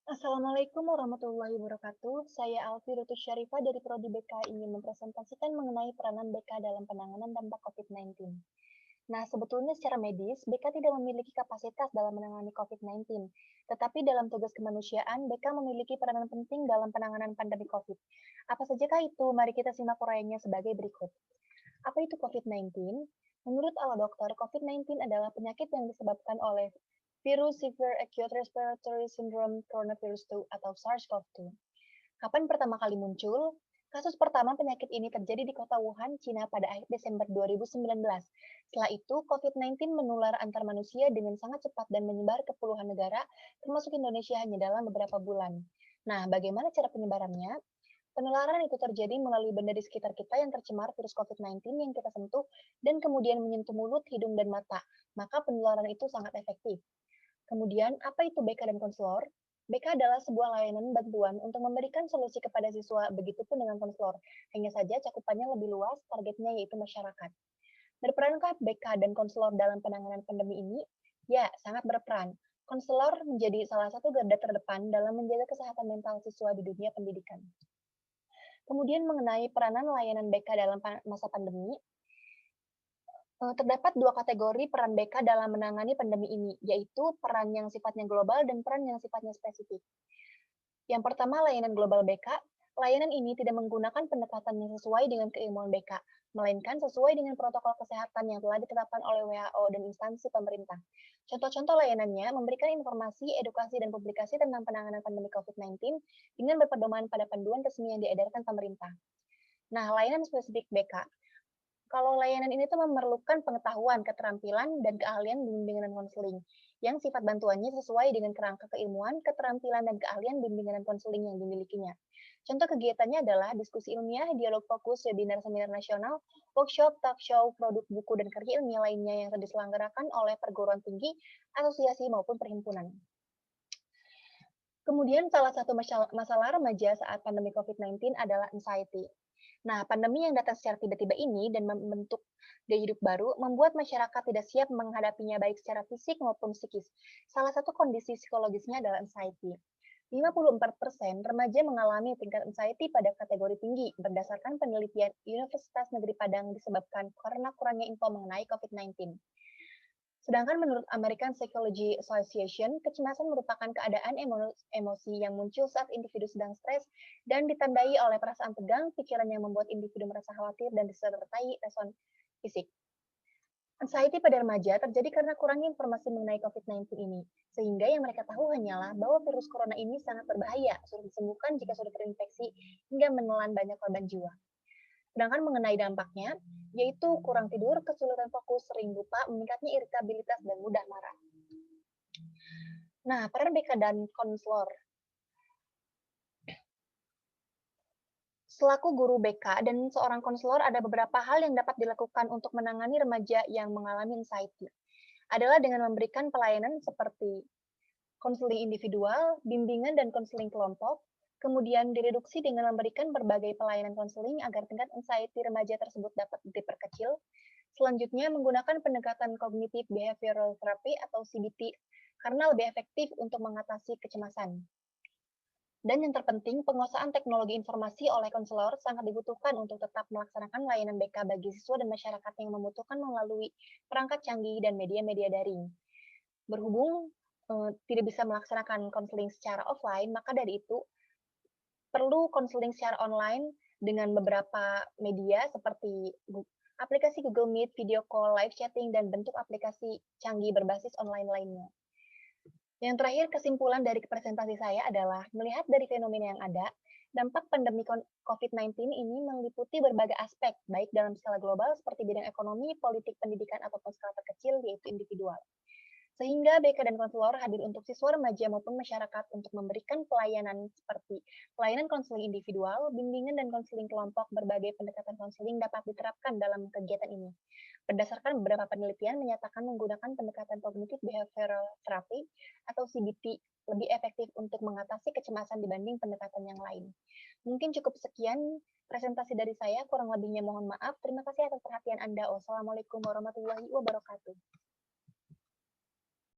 Assalamualaikum warahmatullahi wabarakatuh. Saya Alfi Rutus Syarifah dari Prodi BK ingin mempresentasikan mengenai peranan BK dalam penanganan dampak COVID-19. Nah, sebetulnya secara medis, BK tidak memiliki kapasitas dalam menangani COVID-19. Tetapi dalam tugas kemanusiaan, BK memiliki peranan penting dalam penanganan pandemi COVID. Apa sajakah itu? Mari kita simak uraiannya sebagai berikut. Apa itu COVID-19? Menurut ala dokter, COVID-19 adalah penyakit yang disebabkan oleh virus Severe Acute Respiratory Syndrome Coronavirus 2 atau SARS-CoV-2. Kapan pertama kali muncul? Kasus pertama penyakit ini terjadi di kota Wuhan, Cina pada akhir Desember 2019. Setelah itu, COVID-19 menular antar manusia dengan sangat cepat dan menyebar ke puluhan negara, termasuk Indonesia hanya dalam beberapa bulan. Nah, bagaimana cara penyebarannya? Penularan itu terjadi melalui benda di sekitar kita yang tercemar virus COVID-19 yang kita sentuh dan kemudian menyentuh mulut, hidung, dan mata. Maka penularan itu sangat efektif. Kemudian, apa itu BK dan konselor? BK adalah sebuah layanan bantuan untuk memberikan solusi kepada siswa, begitupun dengan konselor. Hanya saja cakupannya lebih luas, targetnya yaitu masyarakat. Berperankah BK dan konselor dalam penanganan pandemi ini? Ya, sangat berperan. Konselor menjadi salah satu garda terdepan dalam menjaga kesehatan mental siswa di dunia pendidikan. Kemudian mengenai peranan layanan BK dalam masa pandemi, terdapat dua kategori peran BK dalam menangani pandemi ini, yaitu peran yang sifatnya global dan peran yang sifatnya spesifik. Yang pertama, layanan global BK. Layanan ini tidak menggunakan pendekatan yang sesuai dengan keilmuan BK, melainkan sesuai dengan protokol kesehatan yang telah ditetapkan oleh WHO dan instansi pemerintah. Contoh-contoh layanannya memberikan informasi, edukasi, dan publikasi tentang penanganan pandemi COVID-19 dengan berpedoman pada panduan resmi yang diedarkan pemerintah. Nah, layanan spesifik BK. Kalau layanan ini tuh memerlukan pengetahuan, keterampilan, dan keahlian bimbingan dan konseling, yang sifat bantuannya sesuai dengan kerangka keilmuan, keterampilan, dan keahlian bimbingan dan konseling yang dimilikinya. Contoh kegiatannya adalah diskusi ilmiah, dialog fokus, webinar seminar nasional, workshop, talk show, produk buku, dan karya ilmiah lainnya yang diselenggarakan oleh perguruan tinggi, asosiasi, maupun perhimpunan. Kemudian salah satu masalah remaja saat pandemi COVID-19 adalah anxiety. Nah, pandemi yang datang secara tiba-tiba ini dan membentuk gaya hidup baru membuat masyarakat tidak siap menghadapinya baik secara fisik maupun psikis. Salah satu kondisi psikologisnya adalah anxiety. 54% remaja mengalami tingkat anxiety pada kategori tinggi berdasarkan penelitian Universitas Negeri Padang disebabkan karena kurangnya info mengenai COVID-19. Sedangkan menurut American Psychology Association, kecemasan merupakan keadaan emosi yang muncul saat individu sedang stres dan ditandai oleh perasaan tegang, pikiran yang membuat individu merasa khawatir dan disertai respon fisik. Anxiety pada remaja terjadi karena kurangnya informasi mengenai COVID-19 ini, sehingga yang mereka tahu hanyalah bahwa virus corona ini sangat berbahaya, sulit disembuhkan jika sudah terinfeksi, hingga menelan banyak korban jiwa. Sedangkan mengenai dampaknya, yaitu kurang tidur, kesulitan fokus, sering lupa, meningkatnya iritabilitas, dan mudah marah. Nah, peran BK dan konselor. Selaku guru BK dan seorang konselor, ada beberapa hal yang dapat dilakukan untuk menangani remaja yang mengalami anxiety. Adalah dengan memberikan pelayanan seperti konseling individual, bimbingan dan konseling kelompok, kemudian direduksi dengan memberikan berbagai pelayanan konseling agar tingkat anxiety remaja tersebut dapat diperkecil. Selanjutnya, menggunakan pendekatan Cognitive Behavioral Therapy atau CBT karena lebih efektif untuk mengatasi kecemasan. Dan yang terpenting, penguasaan teknologi informasi oleh konselor sangat dibutuhkan untuk tetap melaksanakan layanan BK bagi siswa dan masyarakat yang membutuhkan melalui perangkat canggih dan media-media daring. Berhubung tidak bisa melaksanakan konseling secara offline, maka dari itu perlu konseling secara online dengan beberapa media seperti aplikasi Google Meet, video call, live chatting, dan bentuk aplikasi canggih berbasis online lainnya. Yang terakhir, kesimpulan dari presentasi saya adalah melihat dari fenomena yang ada, dampak pandemi COVID-19 ini meliputi berbagai aspek, baik dalam skala global seperti bidang ekonomi, politik, pendidikan, ataupun skala terkecil, yaitu individual. Sehingga BK dan konselor hadir untuk siswa remaja maupun masyarakat untuk memberikan pelayanan seperti pelayanan konseling individual, bimbingan dan konseling kelompok, berbagai pendekatan konseling dapat diterapkan dalam kegiatan ini. Berdasarkan beberapa penelitian menyatakan menggunakan pendekatan Cognitive Behavioral Therapy atau CBT lebih efektif untuk mengatasi kecemasan dibanding pendekatan yang lain. Mungkin cukup sekian presentasi dari saya, kurang lebihnya mohon maaf. Terima kasih atas perhatian Anda. Wassalamualaikum warahmatullahi wabarakatuh.